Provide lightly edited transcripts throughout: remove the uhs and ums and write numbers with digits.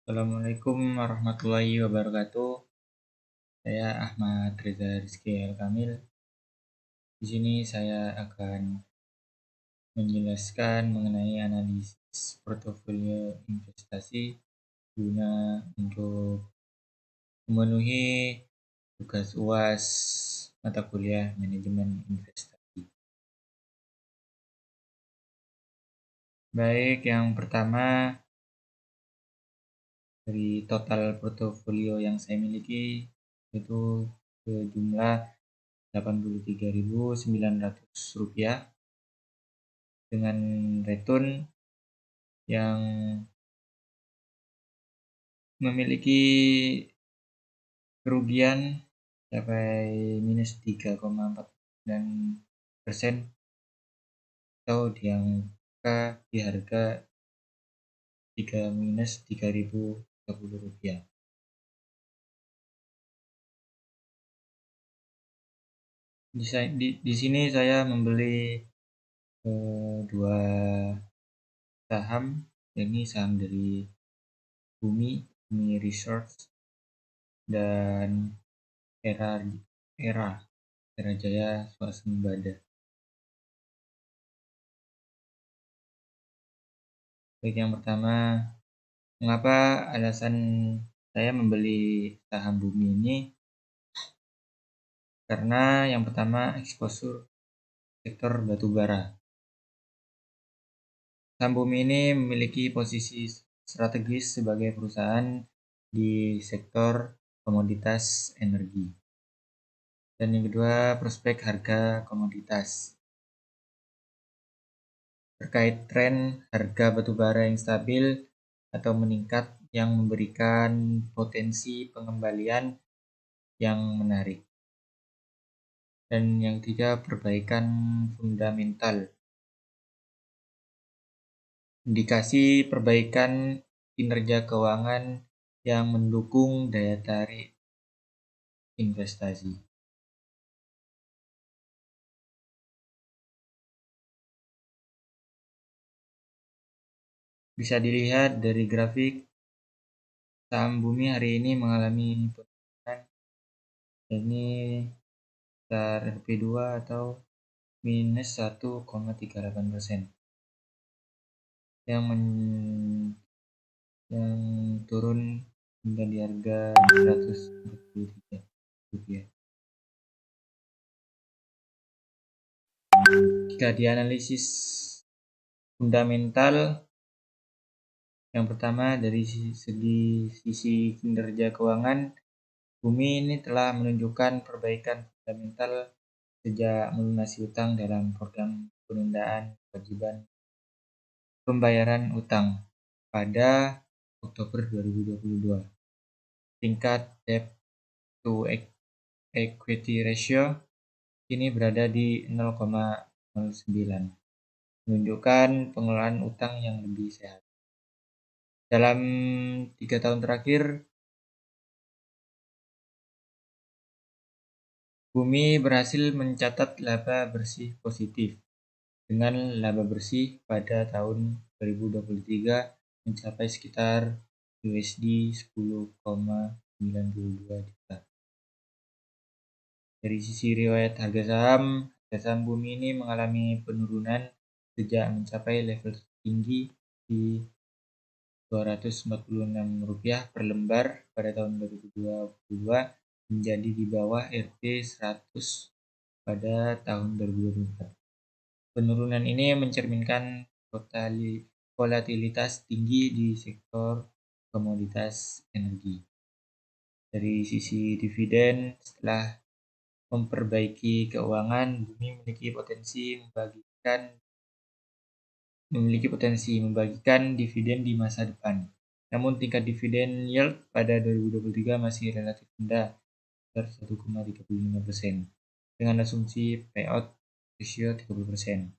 Assalamualaikum warahmatullahi wabarakatuh. Saya Ahmad Reza Rizky Al-Kamil. Di sini saya akan menjelaskan mengenai analisis portofolio investasi guna untuk memenuhi tugas UAS mata kuliah manajemen investasi. Baik, yang pertama dari total portofolio yang saya miliki itu sejumlah Rp83.900 dengan return yang memiliki kerugian sampai minus 3,49% atau di angka di harga minus Rp3.030. Di sini saya membeli dua saham, yakni saham dari Bumi Resource dan Era Jaya Swasembada. Baik, yang pertama, mengapa alasan saya membeli saham Bumi ini? Karena yang pertama exposure sektor batubara. Saham Bumi ini memiliki posisi strategis sebagai perusahaan di sektor komoditas energi. Dan yang kedua, prospek harga komoditas. Terkait tren harga batubara yang stabil atau meningkat yang memberikan potensi pengembalian yang menarik. Dan yang ketiga, perbaikan fundamental. Indikasi perbaikan kinerja keuangan yang mendukung daya tarik investasi. Bisa dilihat dari grafik, saham Bumi hari ini mengalami penurunan, yakni besar Rp2 atau minus 1,38%, yang turun hingga di harga Rp143. Jika dianalisis fundamental, yang pertama dari sisi kinerja keuangan, Bumi ini telah menunjukkan perbaikan fundamental sejak melunasi utang dalam program penundaan kewajiban pembayaran utang pada Oktober 2022. Tingkat debt to equity ratio kini berada di 0,09, menunjukkan pengelolaan utang yang lebih sehat. Dalam 3 tahun terakhir, Bumi berhasil mencatat laba bersih positif, dengan laba bersih pada tahun 2023 mencapai sekitar $10,92 juta. Dari sisi riwayat harga saham Bumi ini mengalami penurunan sejak mencapai level tertinggi di Rp246 per lembar pada tahun 2022 menjadi di bawah Rp100 pada tahun 2024. Penurunan ini mencerminkan volatilitas tinggi di sektor komoditas energi. Dari sisi dividen, setelah memperbaiki keuangan, Bumi memiliki membagikan dividen di masa depan. Namun tingkat dividen yield pada 2023 masih relatif rendah, sekitar 1,35%, dengan asumsi payout ratio 30%.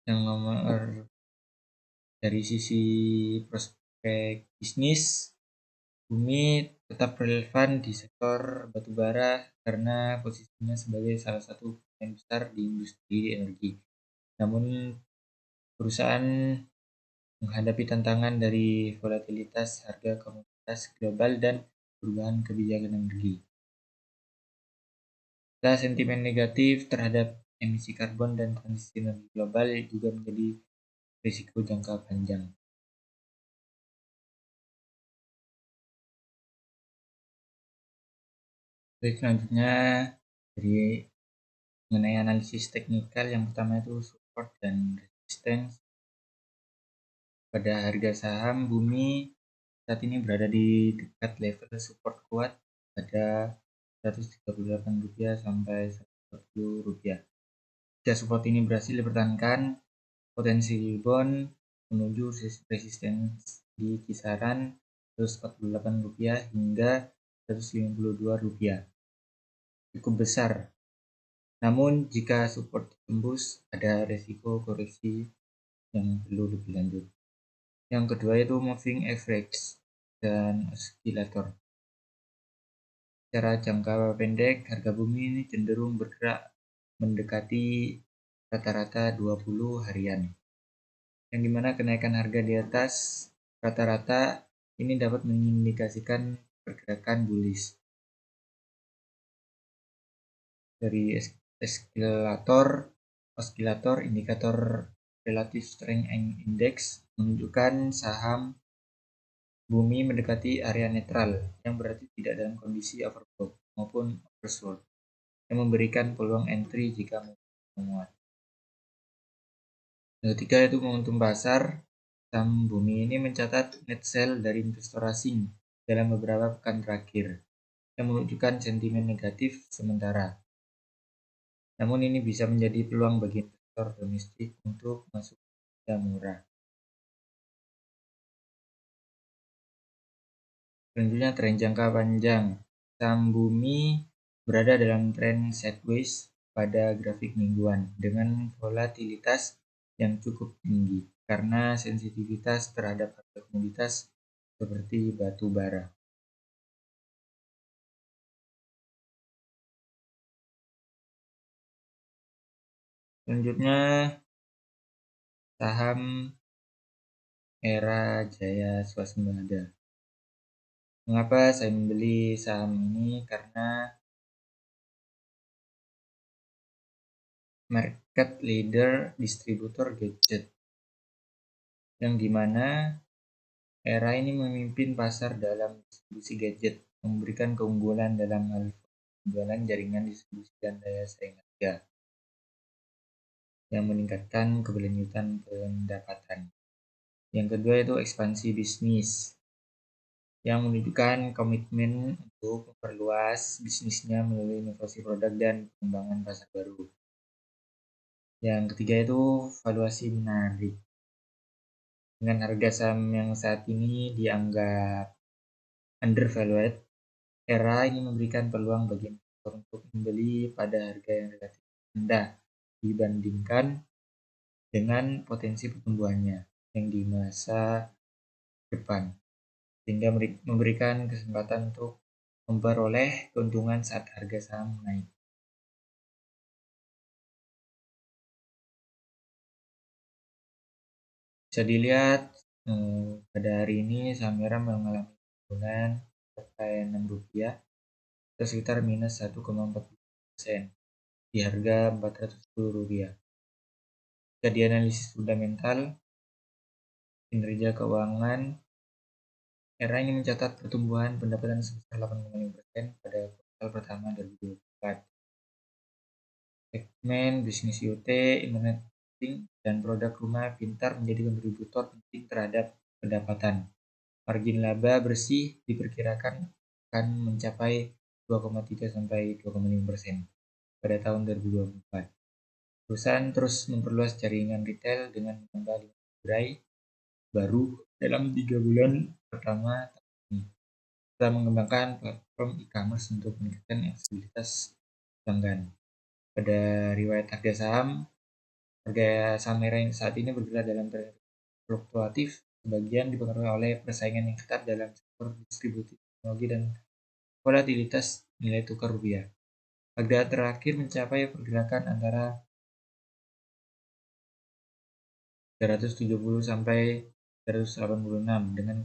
Yang nomor dari sisi prospek bisnis, Bumi tetap relevan di sektor batubara karena posisinya sebagai salah satu pemain besar di industri energi. Namun perusahaan menghadapi tantangan dari volatilitas harga komoditas global dan perubahan kebijakan energi. Sentimen negatif terhadap emisi karbon dan transisi energi global juga menjadi risiko jangka panjang. Baik, selanjutnya dari mengenai analisis teknikal, yang pertama itu support dan resistance. Pada harga saham Bumi saat ini berada di dekat level support kuat pada Rp138 sampai Rp140. Jika support ini berhasil dipertahankan, potensi rebound menuju resistance di kisaran Rp148 hingga Rp152 cukup besar. Namun jika support tembus, ada resiko koreksi yang perlu lebih lanjut. Yang kedua itu moving average dan oscillator. Secara jangka pendek, harga Bumi ini cenderung bergerak mendekati rata-rata 20 harian, yang dimana kenaikan harga di atas rata-rata ini dapat mengindikasikan pergerakan bullish. Dari oscillator indikator relative strength index menunjukkan saham Bumi mendekati area netral, yang berarti tidak dalam kondisi overbought maupun oversold, yang memberikan peluang entry jika menguat. Yang ketiga itu momentum pasar. Saham Bumi ini mencatat net sell dari investor asing dalam beberapa pekan terakhir, yang menunjukkan sentimen negatif sementara. Namun ini bisa menjadi peluang bagi investor domestik untuk masuk ke murah. Selanjutnya tren jangka panjang. Saham Bumi berada dalam tren sideways pada grafik mingguan dengan volatilitas yang cukup tinggi karena sensitivitas terhadap harga komoditas seperti batu bara. Selanjutnya saham Era Jaya Swasembada. Mengapa saya membeli saham ini? Karena market leader distributor gadget, yang dimana Era ini memimpin pasar dalam distribusi gadget, memberikan keunggulan dalam hal penjualan, jaringan distribusi, dan daya saing harga, yang meningkatkan keberlanjutan pendapatan. Yang kedua itu ekspansi bisnis, yang menunjukkan komitmen untuk memperluas bisnisnya melalui inovasi produk dan pengembangan pasar baru. Yang ketiga itu valuasi menarik. Dengan harga saham yang saat ini dianggap undervalued, Era ini memberikan peluang bagi investor untuk membeli pada harga yang relatif rendah dibandingkan dengan potensi pertumbuhannya yang di masa depan, sehingga memberikan kesempatan untuk memperoleh keuntungan saat harga saham naik. Bisa dilihat pada hari ini saham Era mengalami penurunan sampai Rp6 atau sekitar minus 1,40% di harga Rp410. Jika dianalisis fundamental kinerja keuangan, Era ini mencatat pertumbuhan pendapatan sebesar 8,5% pada kuartal pertama 2024. Segmen bisnis IoT, internet banking, dan produk rumah pintar menjadi kontributor penting terhadap pendapatan. Margin laba bersih diperkirakan akan mencapai 2,3 sampai 2,5% pada tahun 2024. Perusahaan terus memperluas jaringan retail dengan menambah 5 gerai baru dalam 3 bulan pertama tahun ini, serta mengembangkan platform e-commerce untuk meningkatkan aksesibilitas pelanggan. Pada riwayat harga saham Era saat ini bergerak dalam tren fluktuatif, sebagian dipengaruhi oleh persaingan yang ketat dalam sektor distribusi teknologi dan volatilitas nilai tukar rupiah. Harga terakhir mencapai pergerakan antara 370 sampai 386 dengan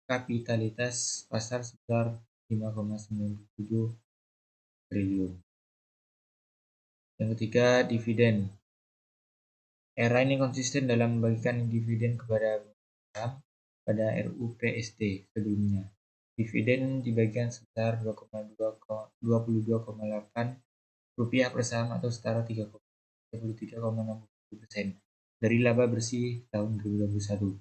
kapitalitas pasar sebesar 5,97 triliun. Yang ketiga, dividen. Era ini konsisten dalam membagikan dividen kepada saham pada RUPST sebelumnya. Dividen dibagikan sebesar 22,8 rupiah per saham atau setara 33,60% dari laba bersih tahun 2021.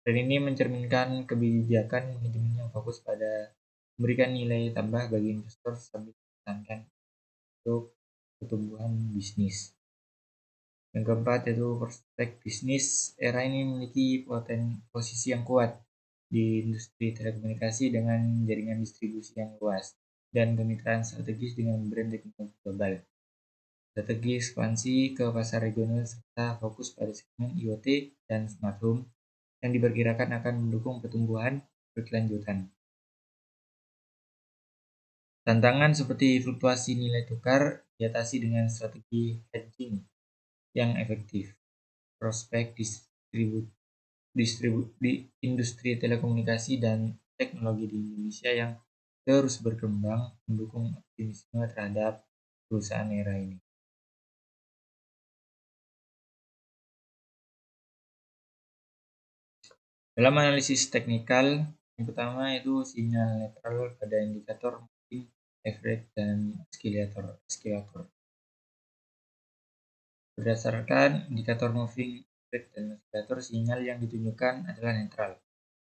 Dan ini mencerminkan kebijakan manajemen yang fokus pada memberikan nilai tambah bagi investor sambil mempertahankan untuk pertumbuhan bisnis. Yang keempat yaitu prospek bisnis. Era ini memiliki posisi yang kuat di industri telekomunikasi dengan jaringan distribusi yang luas dan kemitraan strategis dengan brand teknologi global. Strategi ekspansi ke pasar regional serta fokus pada segmen IoT dan smart home yang diperkirakan akan mendukung pertumbuhan berkelanjutan. Tantangan seperti fluktuasi nilai tukar diatasi dengan strategi hedging yang efektif. Prospek di industri telekomunikasi dan teknologi di Indonesia yang terus berkembang mendukung optimisme terhadap perusahaan era ini. Dalam analisis teknikal, yang pertama itu sinyal netral pada indikator moving average dan oscillator. Berdasarkan indikator moving average dan oscillator, sinyal yang ditunjukkan adalah netral.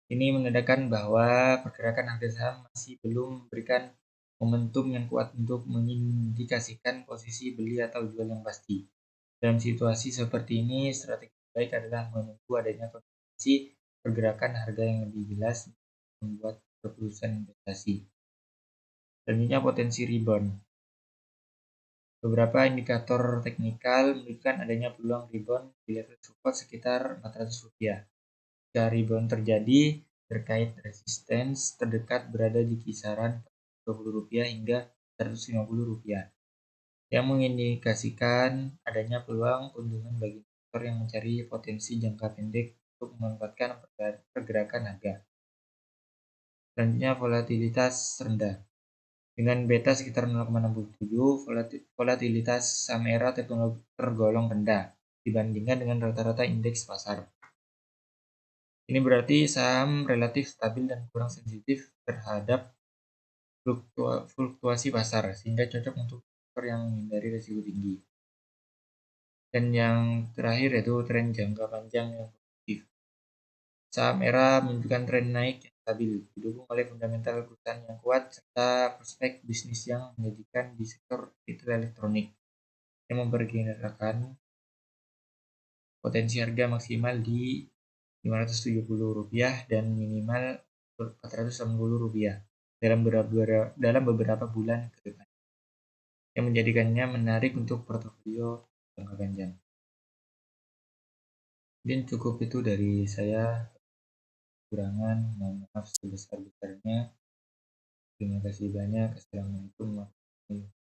Ini menandakan bahwa pergerakan harga saham masih belum memberikan momentum yang kuat untuk mengindikasikan posisi beli atau jual yang pasti. Dalam situasi seperti ini, strategi baik adalah menunggu adanya konfirmasi pergerakan harga yang lebih jelas untuk membuat keputusan investasi. Selanjutnya, potensi rebound. Beberapa indikator teknikal menunjukkan adanya peluang rebound di level support sekitar Rp400. Jika rebound terjadi, terkait resistance terdekat berada di kisaran Rp20 hingga Rp150, yang mengindikasikan adanya peluang keuntungan bagi investor yang mencari potensi jangka pendek untuk memanfaatkan pergerakan harga. Selanjutnya, volatilitas rendah. Dengan beta sekitar 0,67, volatilitas saham era teknologi tergolong rendah dibandingkan dengan rata-rata indeks pasar. Ini berarti saham relatif stabil dan kurang sensitif terhadap fluktuasi pasar, sehingga cocok untuk investor yang menghindari risiko tinggi. Dan yang terakhir yaitu tren jangka panjang yang positif. Saham era menunjukkan tren naik yang stabil, didukung oleh fundamental perusahaan yang kuat serta prospek bisnis yang menjanjikan di sektor retail elektronik, yang memperkirakan potensi harga maksimal di Rp570 dan minimal Rp480 dalam beberapa bulan ke depan, yang menjadikannya menarik untuk portofolio jangka panjang. Mungkin cukup itu dari saya. Kekurangan, mohon maaf sebesar-besarnya. Terima kasih banyak. Assalamualaikum warahmatullahi wabarakatuh.